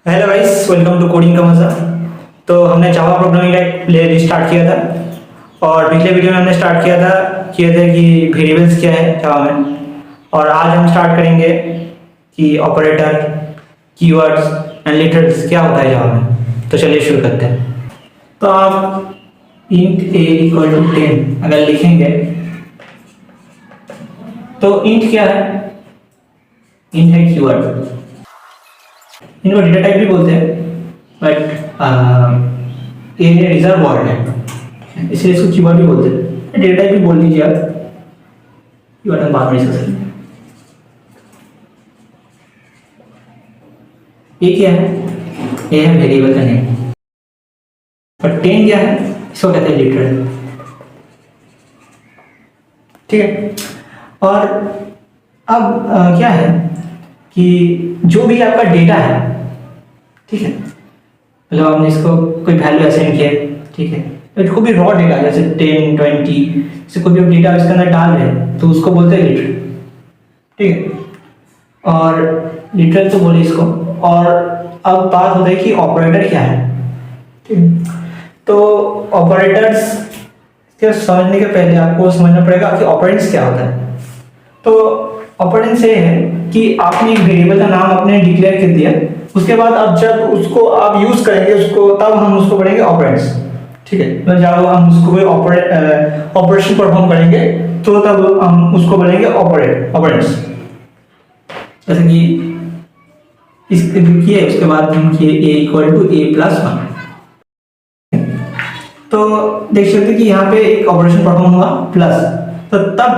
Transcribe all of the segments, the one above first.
Hello guys, welcome to coding का मज़ा। तो हमने जावा प्रोग्रामिंग का एक प्ले स्टार्ट किया था और पिछले वीडियो में हमने स्टार्ट किए थे कि वेरिएबल्स क्या है जावा में। और आज हम स्टार्ट करेंगे कि ऑपरेटर, कीवर्ड्स एंड लिटरल्स क्या होता है जावा में। तो चलिए शुरू करते हैं। तो आप इंट a इक्वल टू 10 अगर लिखेंगे तो इंट क्या है? इंट है कीवर्ड। इनको डेटा टाइप भी बोलते हैं, बट ये रिजर्व वर्ड है, इसलिए इसको कीवर्ड भी बोलते हैं। डेटा टाइप भी बोल दीजिए आप, कीवर्ड हम बाद में डिस्कस करेंगे। ये क्या है? ये है वेरिएबल का नेम। और 10 क्या है? इसको कहते हैं लिटरल। ठीक है। और अब क्या है कि जो भी आपका डेटा है, ठीक है, मतलब आपने इसको कोई वैल्यू असाइन किया, ठीक है, तो इसको भी रॉ डेटा जैसे 10, 20 से कोई भी डेटा इसके अंदर डाल रहे हैं तो उसको बोलते हैं लिटरल। ठीक है। और लिटरल तो बोले इसको। और अब बात होता है कि ऑपरेटर क्या है। ठीक है। तो ऑपरेटर्स के समझने के पहले आपको समझना पड़ेगा कि ऑपरेंड्स क्या होता है। तो ऑपरेंड्स ये है कि आपने एक वेरिएबल का नाम आपने डिक्लेयर कर दिया, उसके बाद आप जब उसको आप यूज करेंगे उसको, तब हम उसको बोलेंगे ऑपरेंड्स। ठीक है। तो जब हम उसको कोई ऑपरेशन परफॉर्म करेंगे तो तब हम उसको बोलेंगे ऑपरेंड्स। जैसे कि इस किए उसके बाद हम किए a equal to a plus 1, तो देख सकते कि यहाँ पे एक ऑपरेशन परफॉर्म हुआ प्लस, तो तब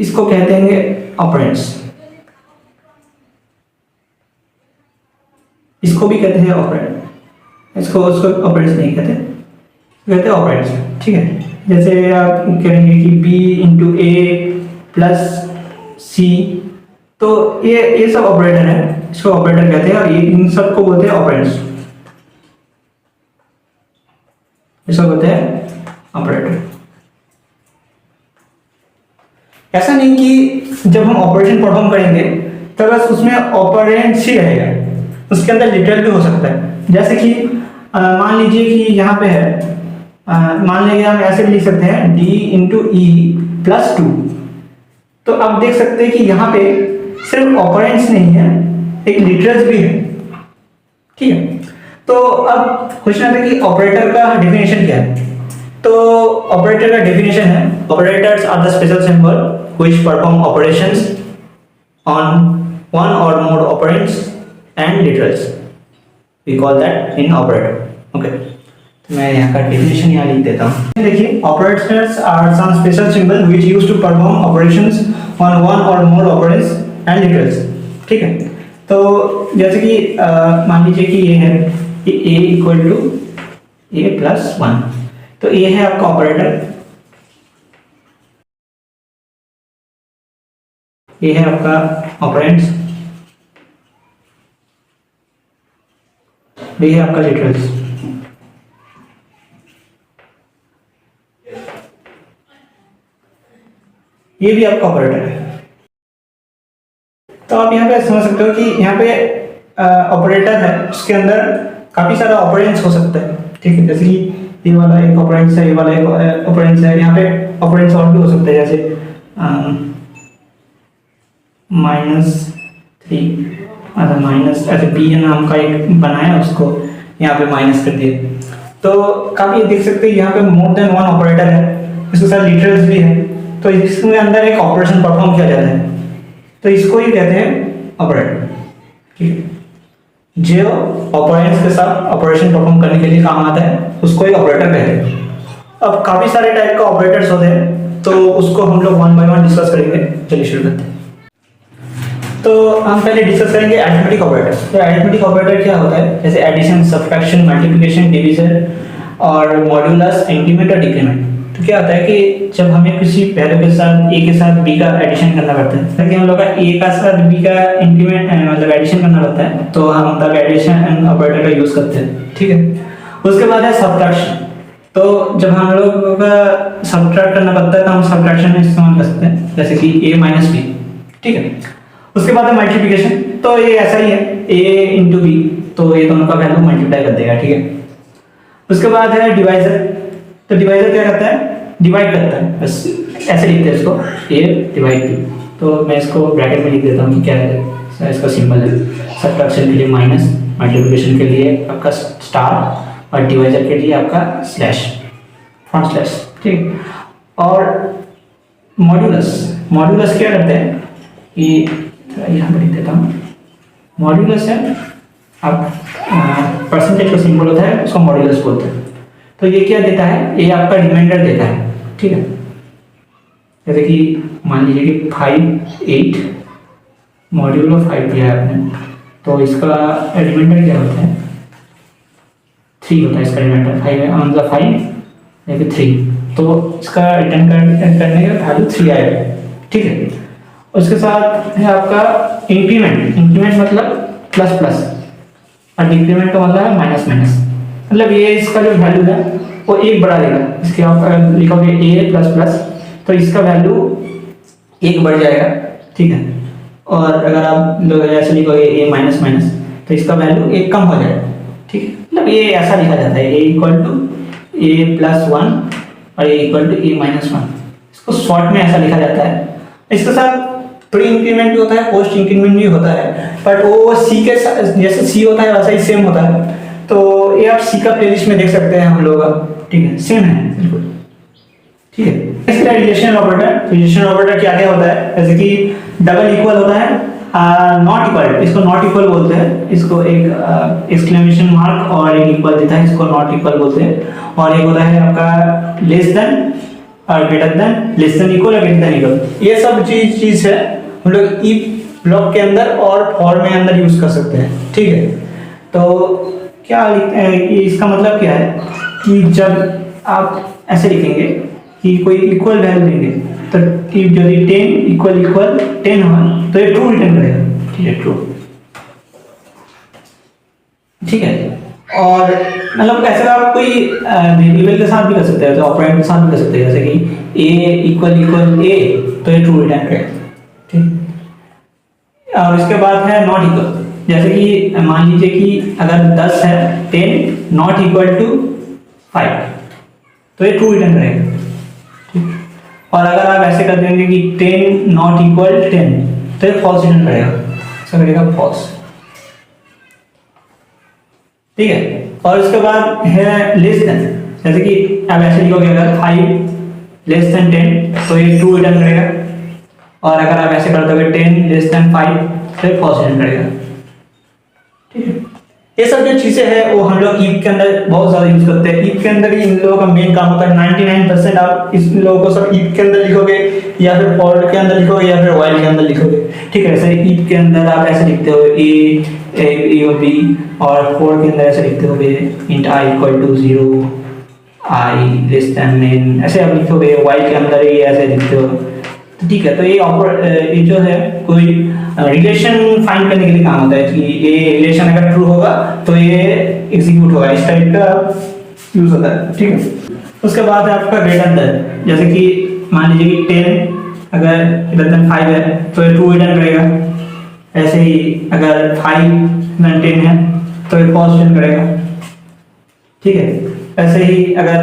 इसको कहते हैं ऑपरेंड्स। इसको भी कहते हैं ऑपरेंड, इसको उसको ऑपरेंड्स नहीं कहते, कहते हैं ऑपरेंड्स। ठीक है। जैसे आप कहेंगे कि b इंटू ए प्लस सी, तो ये सब ऑपरेटर है, इसको ऑपरेटर कहते हैं और ये इन सबको बोलते हैं ऑपरेंड्स। इसको बोलते हैं ऑपरेटर। ऐसा नहीं कि जब हम ऑपरेशन परफॉर्म करेंगे तो बस उसमें ऑपरेंड्स ही रहेगा, उसके अंदर लिटरल भी हो सकता है। जैसे कि मान लीजिए कि यहाँ पे है, मान लीजिए हम ऐसे भी लिख सकते हैं d इंटू ई प्लस 2, तो आप देख सकते हैं कि यहाँ पे सिर्फ ऑपरेंड्स नहीं है, एक लिटरल्स भी है। ठीक है। तो अब क्वेश्चन आता है कि ऑपरेटर का डेफिनेशन क्या है। तो ऑपरेटर का डेफिनेशन है, operators are the special symbol which perform operations on one और more operands and literals, we call that in operator. Okay, तो मैं यहाँ का डेफिनेशन यहाँ लिख देता हूँ। देखिए, operators are some special symbol which used to perform operations on one और मोर ऑपरेंड्स एंड लिटरल्स। ठीक है। तो जैसे कि मान लीजिए कि ये है कि a equal to a plus 1, तो ये है आपका ऑपरेटर, ये है आपका ऑपरेंड्स, ये है आपका लिटरल्स। ये भी आपका ऑपरेटर है। तो आप यहाँ पे समझ सकते हो कि यहाँ पे ऑपरेटर है, उसके अंदर काफी सारा ऑपरेंड्स हो सकता है। ठीक है। जैसे कि ये वाला एक ऑपरेंड्स है, ये वाला एक ऑपरेंड्स है, यहाँ पे ऑपरेंड्स और भी हो सकते हैं, जैसे -3, मतलब माइनस ऐसे बी नाम का एक बनाया, उसको यहाँ पे माइनस कर दिया। तो काफी देख सकते हैं यहाँ पे मोर देन वन ऑपरेटर है, इसके साथ लिटरल्स भी है, तो इसमें अंदर एक ऑपरेशन परफॉर्म किया जाता है, तो इसको ही कहते हैं ऑपरेटर। ठीक है। जो ऑपरेंड्स के साथ ऑपरेशन परफॉर्म करने के लिए काम आता है उसको ही ऑपरेटर कहते हैं। अब काफी सारे टाइप का ऑपरेटर्स होते हैं, तो उसको हम लोग वन बाय वन डिस्कस करेंगे। चलिए शुरू करते हैं। तो हम पहले डिस्कस करेंगे अरिथमेटिक ऑपरेटर। तो अरिथमेटिक ऑपरेटर क्या होता है? जैसे एडिशन, सब्ट्रैक्शन, मल्टीप्लिकेशन, डिवीजन और मॉड्यूलस, इंक्रीमेंट और डिक्रीमेंट। तो क्या होता है कि जब हमें किसी वैल्यू के साथ a के साथ b का एडिशन करना पड़ता है, ताकि हम लोग का a का साथ b का इंक्रीमेंट मतलब एडिशन करना पड़ता है, तो हम तब एडिशन ऑपरेटर का यूज करते हैं। ठीक है। उसके बाद है सब्ट्रैक्शन। तो जब हम लोग का सब्ट्रैक्ट करना पड़ता है तो हम सब्ट्रैक्शन में इस्तेमाल कर सकते हैं, जैसे कि a माइनस b। ठीक है। उसके बाद है मल्टीप्लिकेशन, तो ये ऐसा ही है a इंटू बी, तो ये दोनों का वैल्यू मल्टीप्लाई कर देगा, ठीक है। उसके बाद है डिवाइजर, तो डिवाइजर क्या करता है, डिवाइड करता है, बस ऐसे लिखते हैं इसको a डिवाइड b। तो मैं इसको ब्रैकेट में लिख देता हूँ कि क्या है इसका सिंबल है। सब्ट्रैक्शन के लिए माइनस, मल्टीप्लिकेशन के लिए आपका स्टार और डिवाइजर के लिए आपका स्लैश, फ्रंट स्लैश, ठीक। और मॉड्यूलस, मॉड्यूलस क्या करते हैं कि यहाँ पर लिख देता हूँ, मॉड्यूलस है आप परसेंटेज का सिंबल होता है उसको मॉड्यूलस बोलते हैं। तो ये क्या देता है, ये आपका रिमाइंडर देता है, ठीक है। जैसे कि मान लीजिए कि 5 8 मॉड्यूलो 5 दिया है आपने, तो इसका रिमाइंडर क्या होता है, 3 होता है इसका रिमाइंडर। 5 ऑन द 5 या 3, तो इसका रिटर्न करने का वैल्यू 3 आएगा, ठीक है। उसके साथ है आपका इंक्रीमेंट, इंक्रीमेंट मतलब प्लस प्लस और डिक्रीमेंट का मतलब है माइनस माइनस, मतलब ये इसका जो वैल्यू है वो एक बढ़ा देगा। इसके आप लिखोगे a प्लस प्लस, तो इसका वैल्यू एक बढ़ जाएगा, ठीक है। और अगर आप लोग ऐसे लिखोगे a माइनस माइनस, तो इसका वैल्यू एक कम हो जाएगा, ठीक है। मतलब ये ऐसा लिखा जाता है a equal to a plus 1 और a equal to a minus 1, इसको शॉर्ट में ऐसा लिखा जाता है। इसके साथ प्री इंक्रीमेंट भी होता है, पोस्ट इंक्रीमेंट भी होता है, बट वो सी के जैसे सी होता है वैसा ही सेम होता है। तो ये आप सी का प्लेलिस्ट में देख सकते हैं हम लोग, ठीक है, सेम है बिल्कुल, ठीक है। नेक्स्ट है रिलेशन ऑपरेटर। रिलेशन ऑपरेटर क्या क्या होता है, जैसे कि डबल इक्वल होता है, नॉट इक्वल, इसको नॉट इक्वल बोलते हैं, इसको एक एक्सक्लेमेशन मार्क और एक इक्वल देता है, इसको नॉट इक्वल बोलते हैं। और एक होता है आपका लेस देन और greater than, less than equal और ग्रेटर देन इक्वल। ये सब चीज है हम लोग इफ ब्लॉक के अंदर और फॉर में अंदर यूज कर सकते हैं, ठीक है। तो क्या इसका मतलब क्या है कि जब आप ऐसे लिखेंगे कि कोई इक्वल वैल्यू देंगे, तो यदि 10 इक्वल इक्वल 10 हो तो ये ट्रू रिटर्न करेगा, ठीक है, ट्रू, ठीक है। और मतलब ऐसे आप कोई वेरिएबल के साथ भी कर सकते हैं, तो ऑपरेंड के साथ भी कर सकते हैं, जैसे कि a इक्वल इक्वल a, तो ये ट्रू रिटर्न करेगा, ठीक। और इसके बाद है नॉट इक्वल, जैसे कि मान लीजिए कि अगर 10 है 10 नॉट इक्वल टू 5, तो ये ट्रू रिटर्न करेगा, ठीक। और अगर आप ऐसे कर देंगे कि 10 नॉट इक्वल 10, तो ये फॉल्स रिटर्न करेगा, ऐसा करेगा फॉल्स, ठीक है। और उसके बाद है लेस देन, जैसे कि आप ऐसे लिखोगे अगर 5 लेस देन 10, तो ये ट्रू रिटर्न करेगा। और अगर आप ऐसे कर दोगे 10 लेस देन 5, तो ये फॉल्स रिटर्न करेगा, ठीक है। ये सब जो चीजें हैं वो हम लोग इफ के अंदर बहुत ज्यादा यूज करते हैं। इफ के अंदर ही इन लोगों का मेन काम होता है। 99% आप इस लोगों को सब इफ के अंदर लिखोगे, या फिर फॉर के अंदर लिखोगे, या फिर व्हाइल के अंदर लिखोगे, ठीक है। ऐसे इफ के अंदर आप ऐसे लिखते हो a और b, और फॉर के अंदर ऐसे लिखते हो int i equal to 0, i less than n, ऐसे आप लिखोगे। व्हाइल के अंदर ये ऐसे लिखते हो, ठीक है। तो ये जो है कोई रिलेशन फाइंड करने के लिए काम होता है कि ये रिलेशन अगर ट्रू होगा तो ये एग्जीक्यूट होगा, इस टाइप का यूज होता है, ठीक है। उसके बाद है आपका ग्रेटर देन, जैसे कि मान लीजिए कि 10 अगर ग्रेटर देन 5 है तो ये ट्रू रिटर्न करेगा। ऐसे ही अगर 5 देन 10 है तो ये फॉल्स रिटर्न करेगा, ठीक है। ऐसे ही अगर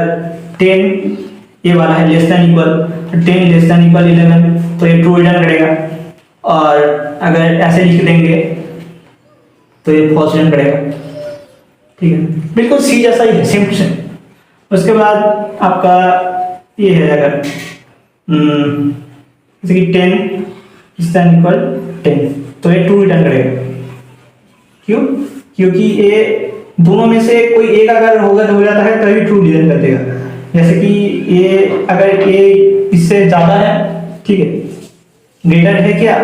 10 ये वाला है less than equal, 10 less than equal 11, तो ये ट्रू रिटर्न करेगा। और अगर ऐसे लिख देंगे तो ये फॉल्स रिटर्न करेगा, ठीक है। बिल्कुल सी जैसा ही है, सेम टू सेम। उसके बाद आपका ये है अगर जैसे कि 10 लेस देन इक्वल 10, तो ये ट्रू रिटर्न करेगा। क्यों? क्योंकि ये दोनों में से कोई एक अगर होगा तो हो जाता है तभी ट्रू रिटर्न कर देगा। जैसे कि ये अगर ये इससे ज्यादा है, ठीक है, ग्रेटर है क्या,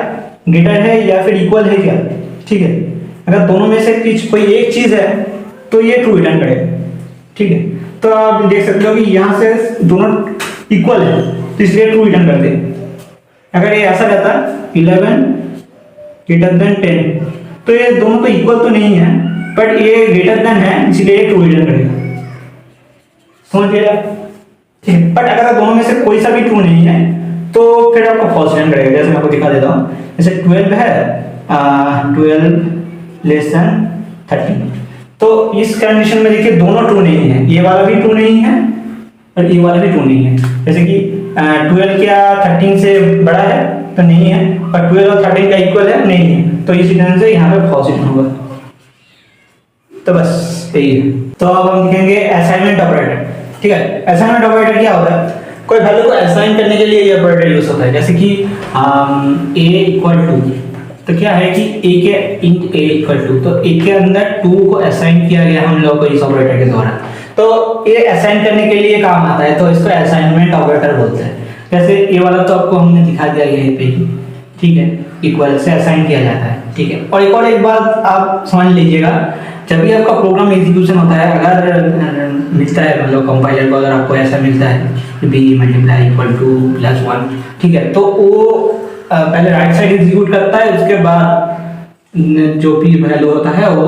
ग्रेटर है या फिर इक्वल है क्या, ठीक है। अगर दोनों में से कुछ कोई एक चीज है तो ये ट्रू रिटर्न करेगा, ठीक है। तो आप देख सकते हो कि यहाँ से दोनों इक्वल है तो इसलिए ट्रू रिटर्न कर दे। अगर ये ऐसा रहता 11 ग्रेटर देन 10, तो ये दोनों तो इक्वल तो नहीं है, बट ये ग्रेटर देन है इसलिए ट्रू रिटर्न करेगा, समझ गए आप, ठीक है। बट अगर दोनों में से कोई सा भी ट्रू नहीं है तो फिर आपको फॉल्स रिटर्न करेगा। जैसे मैं आपको दिखा देता हूँ, जैसे 12 है, 12 लेस देन 13, तो इस कंडीशन में देखिए दोनों ट्रू नहीं है, ये वाला भी ट्रू नहीं है और ये वाला भी ट्रू नहीं है। जैसे कि 12 क्या 13 से बड़ा है तो नहीं है, और 12 और 13 का इक्वल है नहीं है, तो इस रिटर्न से यहाँ पे फॉल्स रिटर्न होगा। तो बस यही है। तो अब हम लिखेंगे असाइनमेंट ऑपरेटर। ठीक है, असाइनमेंट ऑपरेटर क्या होता है, कोई वैल्यू को असाइन करने के लिए ये ऑपरेटर यूज होता है। जैसे कि a इक्वल टू, तो क्या है कि a के इंट a इक्वल टू, तो a के अंदर 2 को असाइन किया गया हम लोग को इस ऑपरेटर के द्वारा, तो ये असाइन करने के लिए काम आता है, तो इसको असाइनमेंट ऑपरेटर बोलते हैं। जैसे ये वाला तो आपको हमने दिखा दिया यहीं पे ही, ठीक है, इक्वल से असाइन किया जाता है। ठीक है, और एक बात आप समझ लीजिएगा, जब भी आपका प्रोग्राम एग्जीक्यूशन होता है, अगर मिलता है मतलब कंपाइलर को, अगर आपको ऐसा मिलता है कि b multiply equal two plus 1, ठीक है, तो वो पहले राइट साइड एग्जीक्यूट करता है, उसके बाद जो भी वैल्यू होता है वो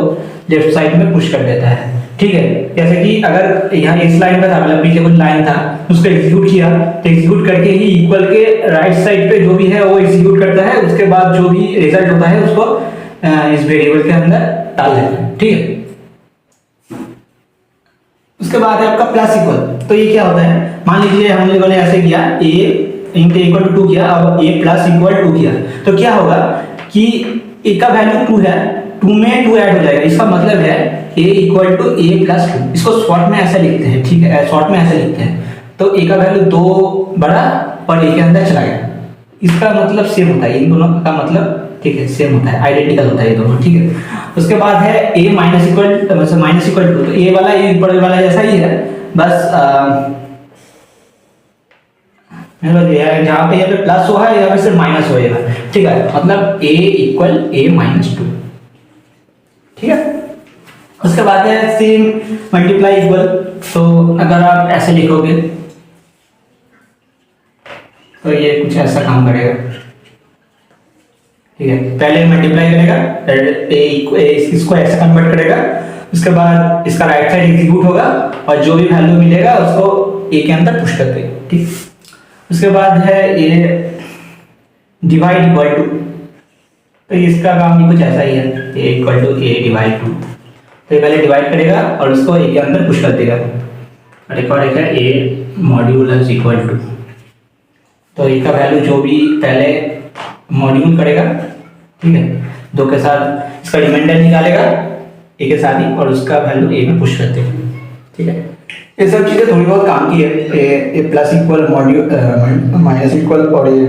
लेफ्ट साइड में पुश कर देता है। ठीक है, जैसे कि अगर यहाँ इस लाइन पे था, मतलब पीछे कुछ लाइन था, उसको एग्जीक्यूट किया, तो एग्जीक्यूट करके ही इक्वल के राइट साइड पे जो भी है वो एग्जीक्यूट करता है, उसके बाद जो भी रिजल्ट होता है उसको इस वेरिएबल के अंदर डाल देता है। ठीक है, उसके बाद है आपका प्लस इक्वल। तो ये क्या होता है, मान लीजिए हम लोगों ने ऐसे किया, a इंटू इक्वल टू 2 किया, अब a प्लस इक्वल 2 किया, तो क्या होगा कि a का वैल्यू 2 है, 2 में 2 ऐड हो जाएगा, इसका मतलब है a equal to a plus 2। इसको शॉर्ट में ऐसे लिखते हैं, ठीक है, शॉर्ट में ऐसे लिखते हैं, तो a का वैल्यू 2 बढ़ा और a के अंदर चला गया, इसका मतलब सेम होता है, इन दोनों का मतलब ठीक है सेम होता है, आइडेंटिकल होता है ये दोनों। ठीक है, उसके बाद है a माइनस इक्वल मतलब माइनस इक्वल टू, तो a वाला a ऊपर वाला जैसा ही है, बस जहाँ पे यहाँ पे प्लस हुआ है यहाँ पे सिर्फ माइनस होएगा। ठीक है, मतलब a इक्वल a माइनस 2। ठीक है, उसके बाद है सेम मल्टीप्लाई इक्वल, तो अगर आप ऐसे लिखोगे तो ये कुछ ऐसा काम करेगा। ठीक है, पहले मल्टीप्लाई करेगा, इसको ऐसे कन्वर्ट करेगा, उसके बाद इसका राइट साइड एग्जीक्यूट होगा और जो भी वैल्यू मिलेगा उसको a के अंदर पुश कर देगा। ठीक, उसके बाद है ये डिवाइड इक्वल टू, तो इसका काम भी कुछ ऐसा ही है, a equal to a divide 2, तो ये पहले डिवाइड करेगा और उसको a के अंदर पुश कर देगा, और एक और एक है a मॉड्यूलस इक्वल टू, तो a का वैल्यू जो भी पहले मॉड्यूल करेगा, ठीक है, 2 के साथ इसका रिमाइंडर निकालेगा a के साथ ही, और उसका वैल्यू a में पुश कर देगा। ठीक है, ये सब चीज़ें थोड़ी बहुत काम की है, ये plus equal module minus equal और ये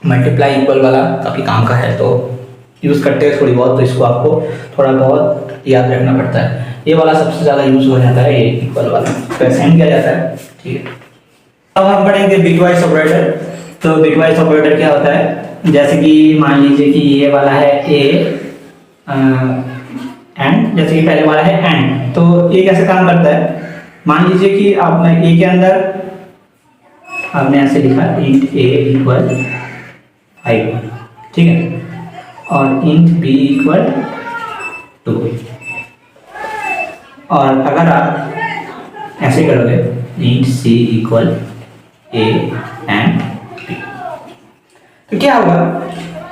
मल्टीप्लाई इक्वल वाला काफ़ी काम का है, तो यूज़ करते हैं थोड़ी बहुत, तो इसको आपको थोड़ा बहुत याद रखना पड़ता है। ये वाला सबसे ज़्यादा यूज़ हो जाता है, ये इक्वल वाला तो असाइन किया जाता है। ठीक है, अब हम पढ़ेंगे बिटवाइज ऑपरेटर। तो बिटवाइज ऑपरेटर क्या होता है, जैसे कि मान लीजिए कि ये वाला है a एंड, जैसे कि पहले वाला है एंड, तो ये कैसे काम करता है, मान लीजिए कि आपने a के अंदर आपने ऐसे लिखा इंट a इक्वल 5, ठीक है, और इंट b इक्वल 2, और अगर आप ऐसे करोगे int c equal a and b, तो क्या होगा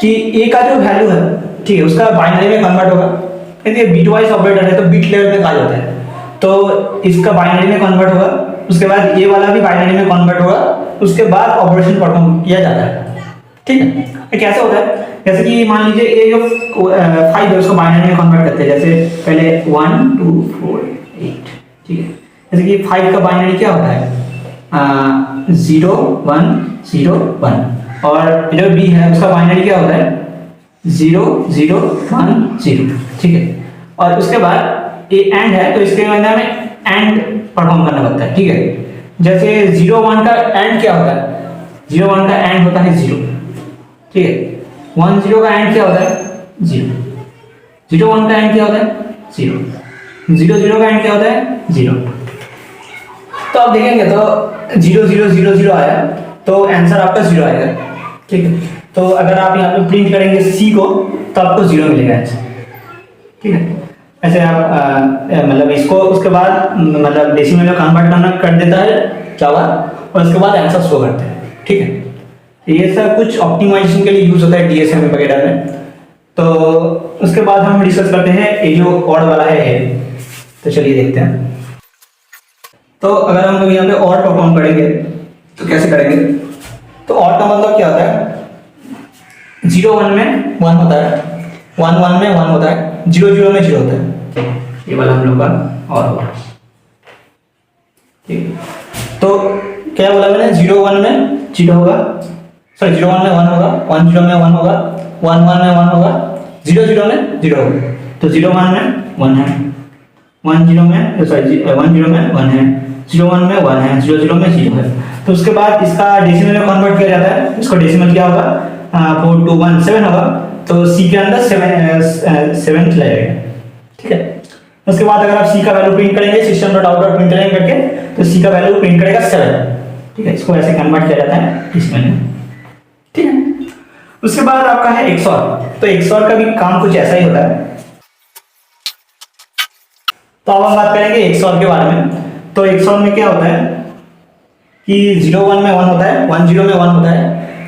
कि a का जो वैल्यू है, ठीक है, उसका बाइनरी में कन्वर्ट होगा। यदि ये बिटवाइज ऑपरेटर है तो बिट लेवल में कहा जाता है, तो इसका बाइनरी में कन्वर्ट होगा, उसके बाद ये वाला भी बाइनरी में कन्वर्ट होगा, उसके बाद ऑपरेशन परफॉर्म किया जाता है। ठीक है, ये कैसे होता है, जैसे कि मान लीजिए ये जो 5 है उसको बाइनरी में कन्वर्ट करते हैं, जैसे पहले 1 2 4 8, ठीक है, जैसे कि 5 का बाइनरी क्या होता है 0 1 0 1, और जो b है उसका बाइनरी क्या होता है 0 0 1 0, ठीक है, और उसके बाद ये एंड है तो इसके अंदर में एंड परफॉर्म करना पड़ता है। ठीक है, जैसे 0 1 का एंड क्या होता है, 0 1 का एंड होता है 0, ठीक है, 1 0 का एंड क्या होता है 0, 0 1 का एंड क्या होता है 0, 0 0 का एंड क्या होता है 0। तो आप देखेंगे तो 0 0 0 0 आया तो आंसर आपका 0 आएगा। ठीक है, तो अगर आप यहाँ पे प्रिंट करेंगे c को तो आपको 0 मिलेगा आंसर। ठीक है, ऐसे आप मतलब इसको उसके बाद मतलब डेसिमल में कन्वर्ट करना कर देता है जावा, और उसके बाद आंसर शो करते हैं। ठीक है, ये सब कुछ ऑप्टिमाइजेशन के लिए यूज होता है डीएसएम वगैरह में। तो उसके बाद हम डिस्कस करते हैं ये जो ऑड वाला है। तो चलिए देखते हैं। तो अगर हम लोग यहाँ पे ऑड परफॉर्म करेंगे तो कैसे करेंगे? तो ऑड का मतलब क्या होता है? 0 1 में 1 होता है, 1 1 में 1 होता है, 0 0 में 0 होता है। ये वाला हम लोग का ऑड होगा। ठीक, तो क्या बोला मैंने? 0 1 में 0 होगा, सॉरी 0 1 में 1 होगा, 1 0 में 1 होगा, 1 1 में 1 होगा, 0 0 में 0 होगा। तो 0 1 में 1 है, 1 0 में सॉरी 1 0 में 1 है, 0 1 में 1 है, 0 0 में 0 है। तो उसके बाद इसका डेसिमल में कन्वर्ट किया जाता है। इसको डेसिमल क्या होगा? 4 2 1 7 होगा। तो सी के अंदर 7 चला जाएगा। ठीक है, उसके बाद अगर आप सी का वैल्यू प्रिंट करेंगे system.out.println करके, तो सी का वैल्यू प्रिंट करेगा 7। ठीक है, इसको ऐसे कन्वर्ट किया जाता है इसमें। ठीक है, उसके बाद आपका है एक्सऑर। तो एक्सऑर का भी काम कुछ ऐसा ही होता है। तो अब हम बात करेंगे एक्सऑर के बारे में। तो एक्सऑर में क्या होता है कि 0 1 में 1 होता है, 1 0 में 1 होता है,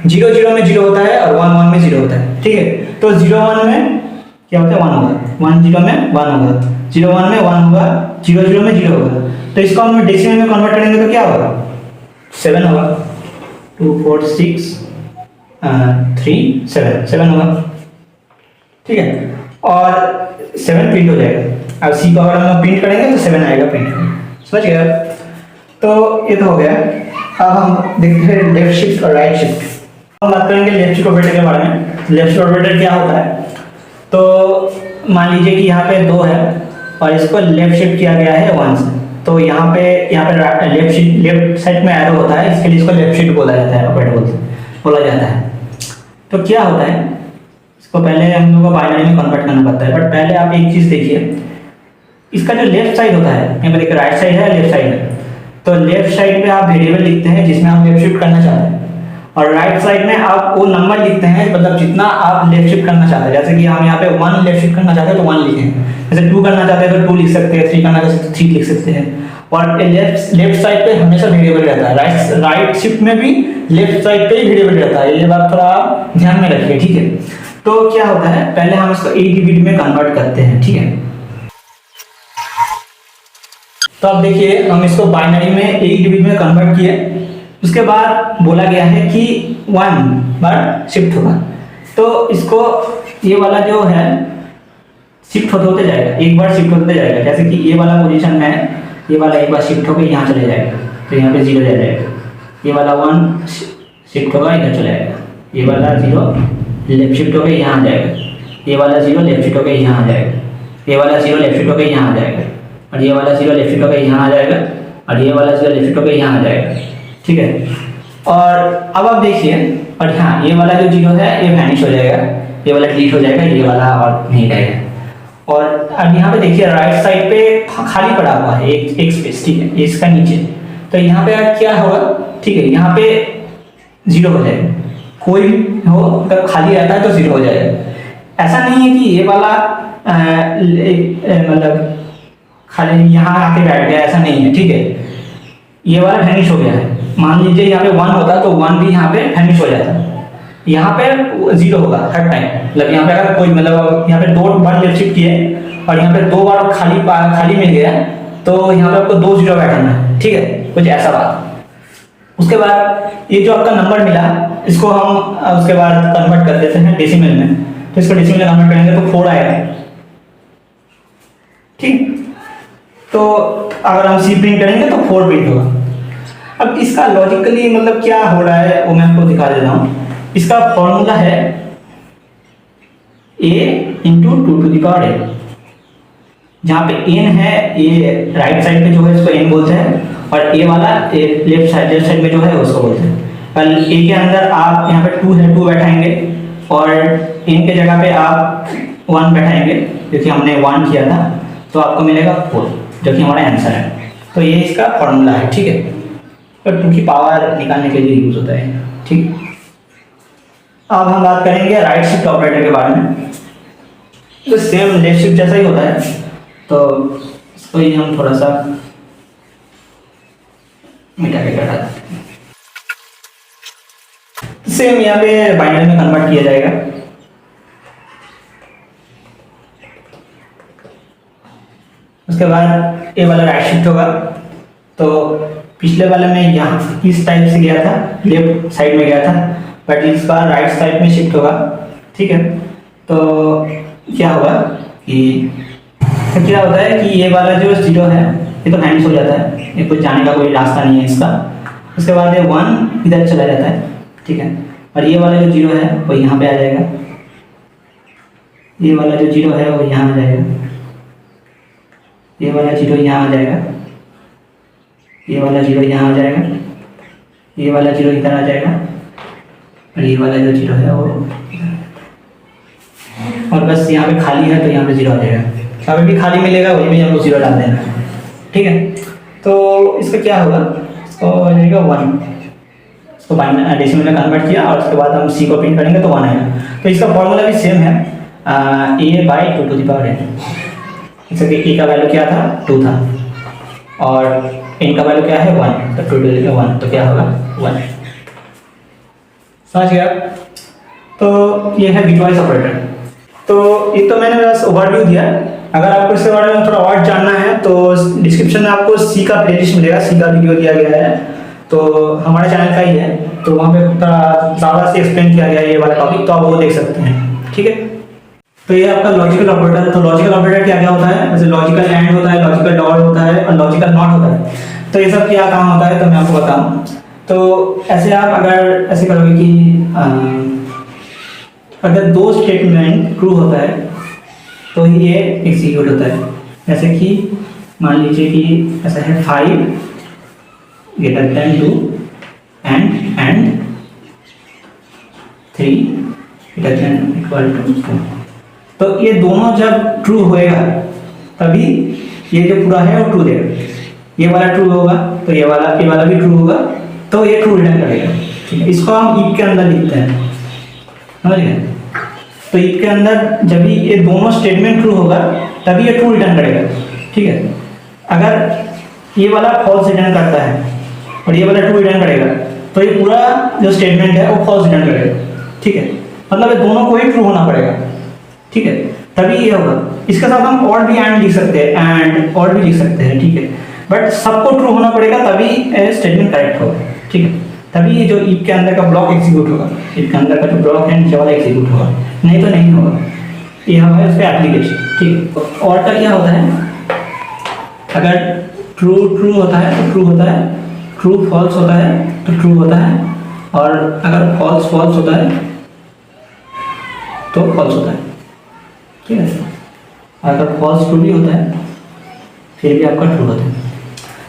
0 0 में 0 होता है और 1 1 में 0 होता है। ठीक है, तो 0 1 में क्या होता है? 1 होगा, 1 0 में 1 होगा, 0 1 में 1 होगा, 0 0 में 0 होगा। तो इसको हम डेसिमल में कन्वर्ट करेंगे तो क्या होगा? 7 होगा, 2 4 6 3 7 होगा। ठीक है, और 7 प्रिंट हो जाएगा। अब सी को अगर हम प्रिंट करेंगे तो 7 आएगा प्रिंट। समझ गया? तो ये तो हो गया। अब हम देखते हैं लेफ्ट शिफ्ट और राइट शिफ्ट। हम बात करेंगे लेफ्ट शिफ्ट ऑपरेटर के बारे में। लेफ्ट शिफ्ट ऑपरेटर क्या होता है? तो मान लीजिए कि यहाँ पे 2 है और इसको लेफ्ट शिफ्ट किया गया है 1 से। तो यहाँ पे लेफ्ट साइड में एरो होता है, इसके लिए इसको लेफ्ट शिफ्ट बोला जाता है, ऑपरेटर बोला जाता है। तो क्या होता है, इसको पहले हम लोग को बाइनरी में कन्वर्ट करना पड़ता है। बट पहले आप एक चीज देखिए, इसका जो लेफ्ट साइड होता है, यहाँ पे देखिए राइट साइड है, लेफ्ट साइड है। तो लेफ्ट साइड पे आप वेरिएबल लिखते हैं जिसमें आप लेफ्ट शिफ्ट करना चाहते हैं, और राइट साइड में आप वो नंबर लिखते हैं, मतलब जितना आप लेफ्ट शिफ्ट करना चाहते हैं। जैसे कि हम यहाँ पे 1 लेफ्ट शिफ्ट करना चाहते हैं तो 1 लिखें, जैसे 2 करना चाहते हैं तो 2 लिख सकते हैं, 3 करना चाहते हैं तो 3 लिख सकते हैं। और लेफ्ट साइड पे हमेशा वेरिएबल रहता है, राइट शिफ्ट में भी लेफ्ट साइड पे ही वेरिएबल रहता है। ये बात थोड़ा आप ध्यान में रखिए। ठीक है, तो क्या होता है, पहले हम इसको 8 बिट में कन्वर्ट करते हैं। ठीक है, तो अब देखिए हम इसको बाइनरी में 8 बिट में कन्वर्ट किए। उसके बाद बोला गया है कि 1 बार शिफ्ट होगा। तो इसको ये वाला जो है शिफ्ट होते होते जाएगा, एक बार शिफ्ट होते जाएगा। जैसे कि ये वाला पोजीशन में है, ये वाला एक बार शिफ्ट होकर यहाँ चले जाएगा, तो यहाँ पे 0 जाएगा। ये वाला 1 शिफ्ट होगा, इधर चले जाएगा। ये वाला 0 लेफ्ट शिफ्ट होकर यहाँ आ जाएगा, ये वाला 0 लेफ्ट शिफ्ट होकर यहाँ आ जाएगा, ये वाला 0 लेफ्ट शिफ्ट होकर यहाँ आ जाएगा, और ये वाला 0 लेफ्ट शिफ्ट होकर यहाँ आ जाएगा, और ये वाला 0 लेफ्ट शिफ्ट होकर यहाँ आ जाएगा। ठीक है, और अब आप देखिए, और हाँ ये वाला जो 0 है ये वैनिश हो जाएगा, ये वाला डिलीट हो जाएगा, ये वाला और नहीं रहेगा। और अब यहाँ पे देखिए राइट साइड पे खाली पड़ा हुआ है एक स्पेस। ठीक है, इसका नीचे, तो यहाँ पे क्या होगा? ठीक है, यहाँ पे 0 हो जाएगा। कोई भी हो अगर खाली रहता है तो 0 हो जाएगा। ऐसा नहीं है कि ये वाला मतलब खाली यहाँ आके बैठ गया, ऐसा नहीं है। ठीक है, ये वाला वैनिश हो गया है। मान लीजिए यहाँ पे 1 होता तो 1 भी यहाँ पे वैनिश हो जाता। यहाँ पे 0 होगा हर टाइम, मतलब यहाँ पे अगर कोई मतलब यहाँ पे 2 बार लेफ्ट शिफ्ट किए और यहाँ पे 2 बार खाली मिल गया, तो यहाँ पे आपको 2 0 बैठाना है। ठीक है, कुछ ऐसा बात। उसके बाद ये जो आपका नंबर मिला, इसको हम उसके बाद कन्वर्ट कर देते हैं डेसिमल में। तो इसको डेसिमल में कन्वर्ट करेंगे तो 4 आएगा। ठीक, तो अगर हम सी प्रिंट करेंगे तो 4 प्रिंट होगा। अब इसका लॉजिकली मतलब क्या हो रहा है वो मैं आपको दिखा देता हूँ। इसका फॉर्मूला है a into 2 to the power n, जहाँ पे n है, ये राइट साइड पे जो है इसको n बोलते हैं, और a वाला लेफ्ट साइड में जो है उसको बोलते हैं। कल a के अंदर आप यहाँ पे 2 है, 2 बैठाएंगे, और n के जगह पे आप 1 बैठाएंगे, क्योंकि हमने 1 किया था, तो आपको मिलेगा 4, जो कि हमारा आंसर है। तो ये इसका फॉर्मूला है। ठीक है, तो 2 की पावर निकालने के लिए यूज होता है। ठीक, अब हम बात करेंगे राइट शिफ्ट ऑपरेटर के बारे में। तो सेम लेफ्ट शिफ्ट जैसा ही होता है, तो इसको ही हम थोड़ा सा मिटा के हटा देते हैं। सेम यहाँ पे बाइनरी में कन्वर्ट किया जाएगा। उसके बाद ये वाला राइट शिफ्ट होगा, तो पिछले वाले में यहाँ इस टाइप से गया था, लेफ्ट साइड में गया था, बट इस बार राइट साइड में शिफ्ट होगा। ठीक है, तो क्या होगा कि तो क्या होता है कि ये वाला जो 0 है ये तो माइनस हो जाता है, ये कुछ जाने का कोई रास्ता नहीं है इसका। उसके बाद ये 1 इधर चला जाता है। ठीक है, और ये वाला जो 0 है वो यहाँ पे आ जाएगा, ये वाला जो 0 है वो यहाँ आ जाएगा, ये वाला 0 यहाँ आ जाएगा, ये वाला 0 यहाँ आ जाएगा, ये वाला 0 इधर आ जाएगा, और ये वाला जो 0 है वो, और बस यहाँ पे खाली है तो यहाँ पे 0 आ जाएगा। कभी भी खाली मिलेगा वही में हमको 0 डाल देना। ठीक है, तो इसका क्या होगा, इसको हो जाएगा 1, इसको डेसिमल में कन्वर्ट किया और उसके बाद हम सी को प्रिंट करेंगे तो 1 आएगा। तो इसका फॉर्मूला भी सेम है, a/2 जैसे कि a का वैल्यू क्या था 2 था और n का वैल्यू क्या है 1, तो 2 तो क्या होगा 1। समझ गया? तो ये है बिटवाइज ऑपरेटर। तो ये तो मैंने बस ओवरव्यू दिया। अगर आपको इसके बारे में थोड़ा और जानना है तो डिस्क्रिप्शन में आपको सी का प्लेलिस्ट मिलेगा, सी का वीडियो दिया गया है, तो हमारे चैनल का ही है, तो वहाँ पे थोड़ा ज़्यादा से एक्सप्लेन किया गया है ये वाला टॉपिक, तो आप वो देख सकते हैं। ठीक है, तो ये आपका लॉजिकल ऑपरेटर। तो लॉजिकल ऑपरेटर क्या क्या होता है, जैसे लॉजिकल एंड होता है, लॉजिकल डॉट होता है और लॉजिकल नॉट होता है। तो ये सब क्या काम होता है तो मैं आपको बताऊँ। तो ऐसे आप अगर ऐसे करोगे कि अगर 2 स्टेटमेंट ट्रू होता है तो ही ये एग्जीक्यूट होता है। जैसे कि मान लीजिए कि ऐसा है 5 greater than 2 and 3 greater than equal to 2। तो ये दोनों जब ट्रू होएगा तभी ये जो पूरा है वो ट्रू देगा। ये वाला ट्रू होगा तो ये वाला भी ट्रू होगा, तो ये ट्रू रिटर्न करेगा। ठीक है, इसको हम इफ के अंदर लिखते हैं, समझ गए? तो इफ के अंदर जब भी ये दोनों स्टेटमेंट ट्रू होगा तभी ये ट्रू रिटर्न करेगा। ठीक है, अगर ये वाला फॉल्स रिटर्न करता है और ये वाला ट्रू रिटर्न करेगा तो ये पूरा जो स्टेटमेंट है वो फॉल्स रिटर्न करेगा। ठीक है, मतलब ये दोनों को ही ट्रू होना पड़ेगा। ठीक है, तभी ये होगा। इसके साथ हम और भी एंड लिख सकते हैं, एंड और भी लिख सकते हैं। ठीक है, बट सबको ट्रू होना पड़ेगा तभी स्टेटमेंट करेक्ट होगा। ठीक है, तभी ये जो इफ के अंदर का ब्लॉक एग्जीक्यूट होगा, इफ के अंदर का जो ब्लॉक है नीचे वाला एग्जीक्यूट होगा, नहीं तो नहीं होगा। ये हमारे उसका एप्लीकेशन। ठीक, और का क्या होता है, अगर ट्रू होता है तो ट्रू होता है, ट्रू फॉल्स होता है तो ट्रू होता है, और अगर फॉल्स होता है तो फॉल्स होता है। ठीक है, अगर फॉल्स ट्रू भी होता है फिर भी आपका ट्रू होता है।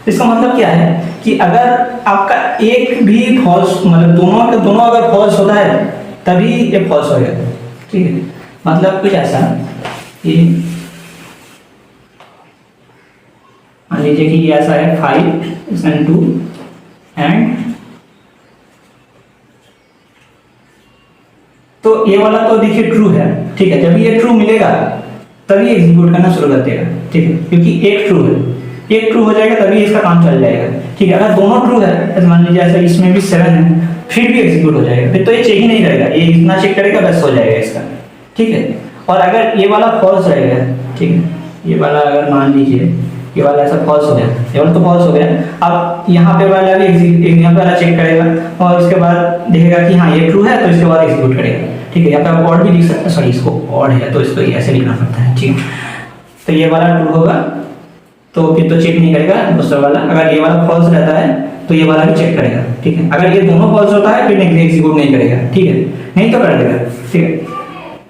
इसका मतलब क्या है कि अगर आपका एक भी फॉल्स, मतलब दोनों अगर फॉल्स होता है तभी ये फॉल्स हो गया। ठीक है, मतलब कुछ ऐसा कि मान लीजिए कि ये ऐसा है 5 and 2 एंड, तो ये वाला तो देखिए ट्रू है। ठीक है, जब ये ट्रू मिलेगा तभी एग्जीक्यूट करना शुरू कर देगा। ठीक है, क्योंकि एक ट्रू है, एक ट्रू हो जाएगा तभी इसका काम चल जाएगा। ठीक है, अगर दोनों ट्रू है, जैसे मान लीजिए ऐसा इसमें भी 7 है, फिर भी एग्जीक्यूट हो जाएगा, फिर तो ये चेक ही नहीं करेगा, ये इतना चेक करेगा बस हो जाएगा इसका। ठीक है, और अगर ये वाला फॉल्स रहेगा, ठीक है, ये वाला अगर मान लीजिए ये वाला ऐसा फॉल्स हो गया, ये वाला तो फॉल्स हो गया, अब यहाँ पे वाला भी यहाँ पे वाला चेक करेगा और उसके बाद देखेगा कि हाँ ये ट्रू है तो इसके बाद एग्जीक्यूट करेगा। ठीक है, यहाँ पे आप और भी लिख सकते हैं, सॉरी इसको और है तो इसको ऐसे लिखना पड़ता है। ठीक, तो ये वाला ट्रू होगा तो फिर तो चेक नहीं करेगा दूसरा वाला, अगर ये वाला फॉल्स रहता है तो ये वाला भी चेक करेगा। ठीक है, अगर ये दोनों फॉल्स होता है फिर एग्जीक्यूट नहीं करेगा। ठीक है, नहीं तो कर देगा। ठीक है,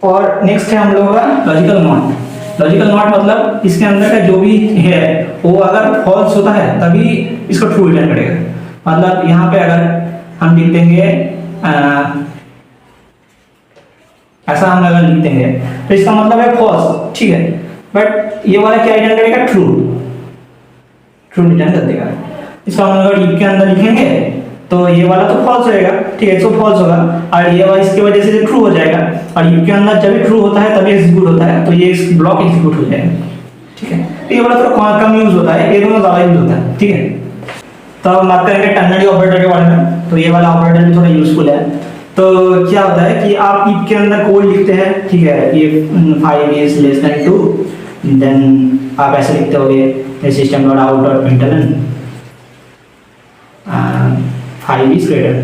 और नेक्स्ट है हम लोगों का लॉजिकल नॉट। लॉजिकल नॉट मतलब इसके अंदर का जो भी है वो अगर फॉल्स होता है तभी इसको ट्रू रिटर्न करेगा। मतलब यहाँ पे अगर हम लिख देंगे ऐसा हम अगर लिख देंगे तो इसका मतलब है फॉल्स। ठीक है, बट ये वाला क्या रिटर्न करेगा, ट्रू रिटर्न कर देगा। इसका मतलब अगर इफ के अंदर लिखेंगे तो ये वाला तो फॉल्स होएगा। ठीक है, इसको फॉल्स होगा और ये वाला इसकी वजह से ट्रू हो जाएगा, और इफ के अंदर जब भी ट्रू होता है तभी एग्जीक्यूट होता है, तो ये ब्लॉक एग्जीक्यूट हो जाएगा। ठीक है, तो ये वाला थोड़ा कम यूज होता है, ये दोनों ज्यादा यूज होता है। ठीक है, तो अब बात करेंगे टर्नरी ऑपरेटर के बारे में। तो ये वाला ऑपरेटर भी थोड़ा यूजफुल है। तो क्या होता है कि आप if के अंदर कोड लिखते हैं, ठीक है, if 5 is less than 2, then आप ऐसे लिखते होगे system dot out dot println 5 is greater।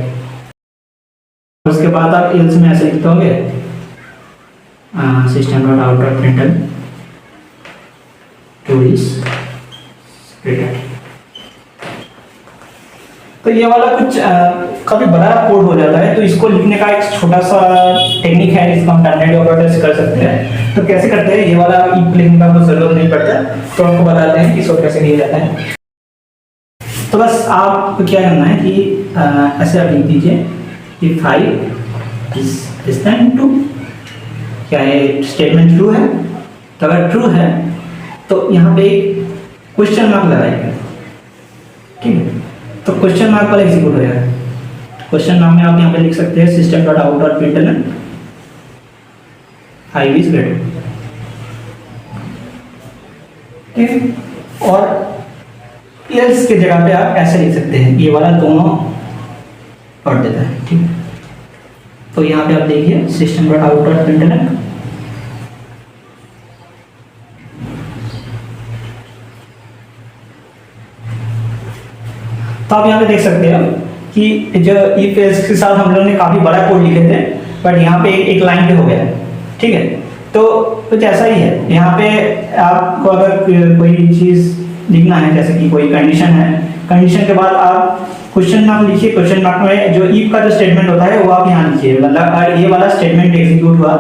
उसके बाद आप एल्स में ऐसे लिखते होंगे system dot out dot println 2 is greater। तो ये वाला कुछ काफी बड़ा कोड हो जाता है, तो इसको लिखने का एक छोटा सा टेक्निक है जिसको हम टर्मिनेट ऑपरेटर से कर सकते हैं। तो कैसे करते हैं, ये वाला if लिखने का कोई जरूरत नहीं पड़ता, तो आपको बताते हैं कि इसको कैसे लिया जाता है। तो बस आपको क्या करना है कि ऐसे आप लिख दीजिए कि 5 is less than 2। क्या ये स्टेटमेंट ट्रू है? तो अगर ट्रू है तो यहाँ पे क्वेश्चन मार्क लगाएंगे, ठीक है। तो क्वेश्चन मार्क वाला एग्जीक्यूट हो जाएगा। क्वेश्चन मार्क में आप यहाँ पे लिख सकते हैं system dot out dot println 5 is greater, ठीक है। और एल्स की जगह पे आप ऐसे लिख सकते हैं, ये वाला दोनों पढ़ देता है, ठीक है। तो यहाँ पे आप देखिए system dot out dot println तो आप यहाँ पे देख सकते हैं कि जो if एल्स के साथ हम लोगों ने काफी बड़ा कोड लिखे थे, बट यहाँ पे एक लाइन पे हो गया, ठीक है। तो कुछ ऐसा ही है, यहाँ पे आपको अगर कोई चीज लिखना है, जैसे कि कोई कंडीशन है, कंडीशन के बाद आप क्वेश्चन मार्क लिखिए। क्वेश्चन मार्क में जो if का जो स्टेटमेंट होता है वो आप यहाँ लिखिए, मतलब अगर ये वाला स्टेटमेंट एग्जीक्यूट हुआ,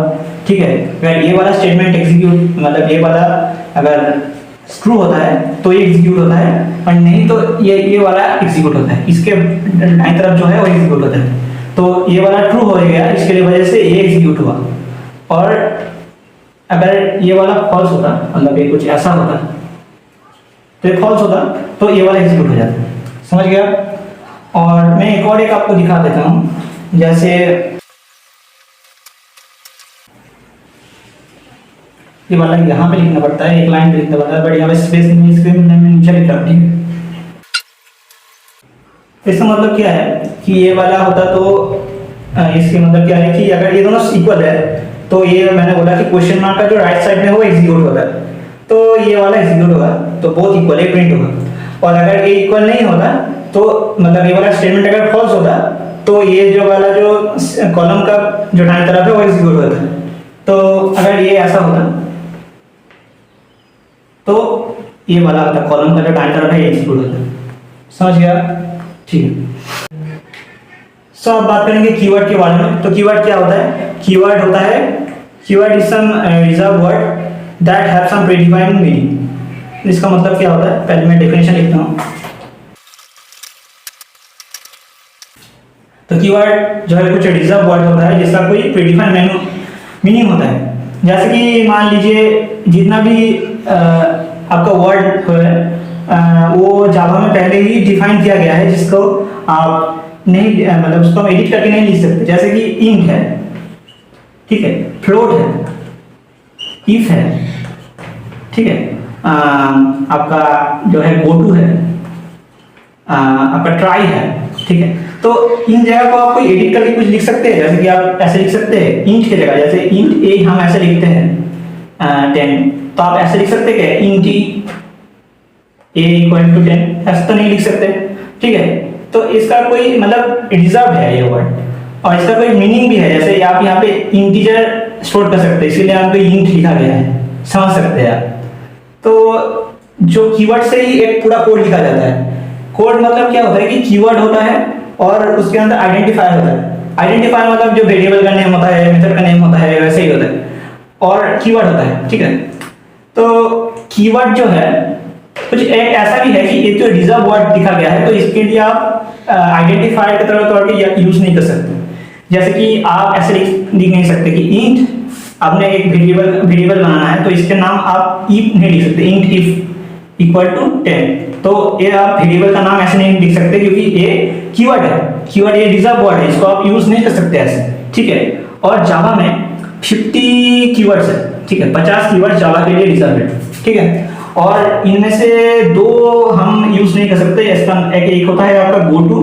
ठीक है, अगर ये वाला स्टेटमेंट एग्जीक्यूट मतलब ये वाला अगर ट्रू होता है तो ये एग्जीक्यूट होता है, और नहीं तो ये वाला एग्जीक्यूट होता है। इसके दाईं तरफ जो है वो एग्जीक्यूट होता है। तो ये वाला ट्रू हो गया, इसके वजह से ये एग्जीक्यूट हुआ। और अगर ये वाला फॉल्स होता, मतलब ये कुछ ऐसा होता तो ये फॉल्स होता, तो ये वाला एग्जीक्यूट हो जाता। समझ गया? और मैं एक आपको दिखा देता हूँ, जैसे ये वाला यहाँ पे लिखना पड़ता है, एक लाइन पे लिखना पड़ता है, बट यहाँ पे स्पेस नहीं, स्क्रीन में नीचे लिख रहा हूँ, ठीक है। इसका मतलब क्या है कि ये वाला होता तो इसके मतलब क्या है कि अगर ये दोनों इक्वल है तो ये मैंने बोला कि क्वेश्चन मार्क का जो राइट साइड में हो एग्जीक्यूट होता है, तो ये वाला एग्जीक्यूट होगा, तो बोथ इक्वल है प्रिंट होगा। और अगर ये इक्वल नहीं होता तो मतलब ये वाला स्टेटमेंट अगर फॉल्स होता तो ये जो वाला जो कॉलम का जो दाईं तरफ है वो एग्जीक्यूट होता है। तो अगर ये ऐसा होता तो ये वाला कॉलम का जो दाईं तरफ है ये एग्जीक्यूट होता है। समझ गया? ठीक है। सो अब बात करेंगे कीवर्ड के बारे में। तो कीवर्ड क्या होता है? कीवर्ड होता है, keyword is some reserve word that have some predefined meaning. इसका मतलब क्या होता है? पहले मैं डेफिनेशन लिखता हूँ। तो कीवर्ड जो है कुछ रिजर्व वर्ड होता है जिसका कोई प्रीडिफाइंड मीनिंग होता है। जैसे कि मान लीजिए जितना भी आपका वर्ड है वो जावा में पहले ही डिफाइन किया गया है, जिसको आप नहीं मतलब उसको हम एडिट करके नहीं लिख सकते। जैसे कि इंट है, ठीक है, फ्लोट है, इफ है, ठीक है, आपका जो है गोटू है, आपका ट्राई है, ठीक है। तो इन जगह को आप कोई एडिट करके कुछ लिख सकते हैं। जैसे कि आप ऐसे लिख सकते हैं इंट की जगह, जैसे इंट ए हम ऐसे लिखते हैं 10, तो आप ऐसे लिख सकते हैं कि इंट ए इक्वल टू 10, ऐसा तो नहीं लिख सकते, ठीक है। तो इसका कोई मतलब रिजर्व है ये वर्ड, और इसका कोई मीनिंग भी है। जैसे आप यहाँ पे इंटीजर स्टोर कर सकते हैं, इसीलिए आपको इंट लिखा गया है, समझ सकते हैं आप। तो जो कीवर्ड से ही एक पूरा कोड लिखा जाता है। कोड मतलब क्या होता है कि कीवर्ड होता है और उसके अंदर आइडेंटिफायर होता है। आइडेंटिफायर मतलब जो वेरिएबल का नेम होता है, मेथड का नेम होता है, वैसे ही होता है। और कीवर्ड होता है, ठीक है। तो कीवर्ड जो है कुछ एक ऐसा भी है कि ये जो रिजर्व वर्ड लिखा गया है, तो इसके लिए आप आइडेंटिफायर के तौर पे यूज नहीं कर सकते। जैसे कि आप ऐसे लिख नहीं सकते कि इंट, आपने एक वेरिएबल बनाना है तो इसके नाम आप इफ नहीं लिख सकते, इंट इफ इक्वल टू 10। तो ये आप वेरिएबल का नाम ऐसे नहीं लिख सकते क्योंकि ये कीवर्ड है। कीवर्ड ये रिजर्व वर्ड है, इसको आप यूज नहीं कर सकते ऐसे, ठीक है। और जावा में 50 कीवर्ड्स है, ठीक है, 50 कीवर्ड जावा के लिए रिजर्व है, ठीक है। और इनमें से 2 हम यूज नहीं कर सकते। इसका एक होता है आपका गो टू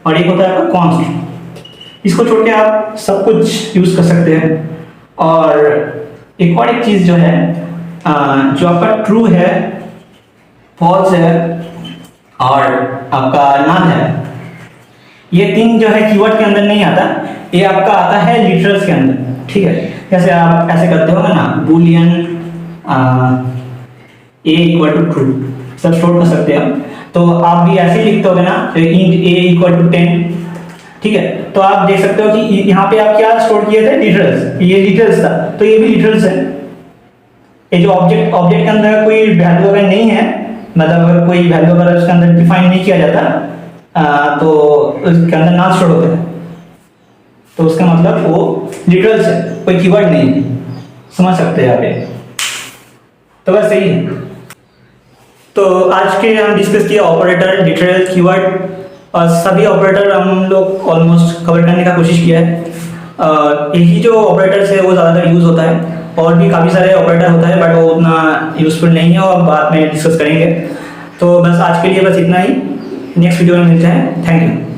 और एक होता है आपका कॉन्स्ट। इसको छोड़ के आप सब कुछ यूज़ कर सकते हैं। और एक चीज़ जो है जो आपका ट्रू है, फॉल्स है और आपका नल है, ये 3 जो है कीवर्ड के अंदर नहीं आता, ये आपका आता है लिटरल्स के अंदर। ठीक है, जैसे आप ऐसे करते हो ना, Boolean A equal to true, सब स्टोर कर सकते हैं। तो आप भी ऐसे ही लिखते होगे ना, तो इंट ए इक्वल टू 10। ठीक है, तो आप देख सकते हो कि यहाँ पे आप क्या स्टोर किए थे, लिटरल्स, ये लिटरल्स था, तो ये भी लिटरल्स है। ये जो ऑब्जेक्ट के अंदर कोई वैल्यू अगर नहीं है, मतलब अगर कोई वैल्यू अगर उसके अंदर डिफाइन नहीं किया जाता तो उसके अंदर ना स्टोर होता है, तो उसका मतलब वो लिटरल्स है, कोई कीवर्ड नहीं है। समझ सकते हैं आप ये, तो बस सही है। तो आज के हम डिस्कस किया ऑपरेटर, लिटरल, कीवर्ड और सभी ऑपरेटर हम लोग ऑलमोस्ट कवर करने का कोशिश किया है। यही जो ऑपरेटर्स है वो ज़्यादातर यूज़ होता है, और भी काफ़ी सारे ऑपरेटर होता है बट वो उतना यूज़फुल नहीं है, और बाद में डिस्कस करेंगे। तो बस आज के लिए बस इतना ही, नेक्स्ट वीडियो में मिलते हैं। Thank you.